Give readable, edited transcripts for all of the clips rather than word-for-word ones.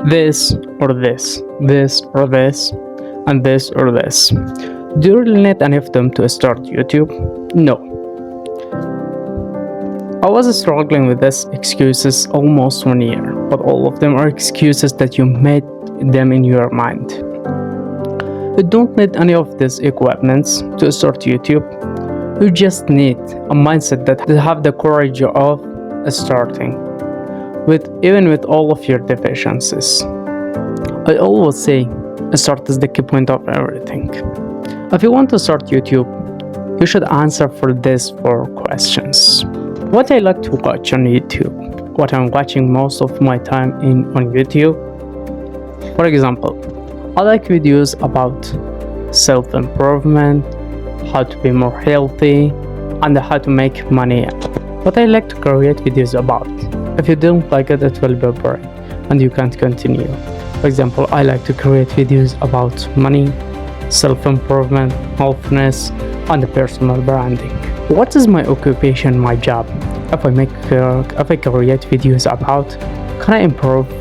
this or this or this, and this or this. Do you really need any of them to start YouTube? No. I was struggling with these excuses almost 1 year, but all of them are excuses that you made them in your mind. You don't need any of these equipments to start YouTube. You just need a mindset that you have the courage of starting, even with all of your deficiencies. I always say, start is the key point of everything. If you want to start YouTube, you should answer for these 4 questions. What I like to watch on YouTube, what I'm watching most of my time on YouTube. For example, I like videos about self-improvement, how to be more healthy, and how to make money. What I like to create videos about. If you don't like it, it will be boring and you can't continue. For example, I like to create videos about money, self-improvement, healthiness, and personal branding. What is my occupation, my job? If I create videos about, can I improve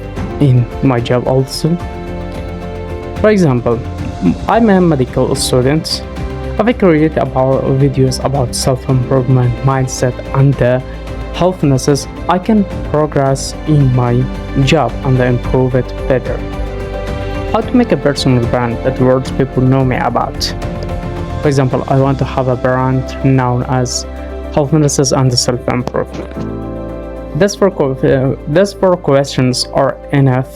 in my job also? For example, I'm a medical student. If I create videos about self-improvement, mindset, and healthnesses, I can progress in my job and improve it better. How to make a personal brand that words people know me about. For example, I want to have a brand known as healthnesses and self-improvement. These 4 questions are enough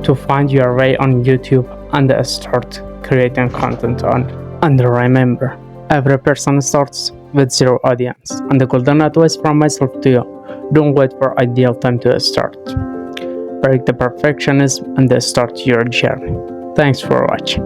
to find your way on YouTube and start creating content on. And remember, every person starts with 0 audience. And the golden advice from myself to you: don't wait for ideal time to start. Break the perfectionism and start your journey. Thanks for watching.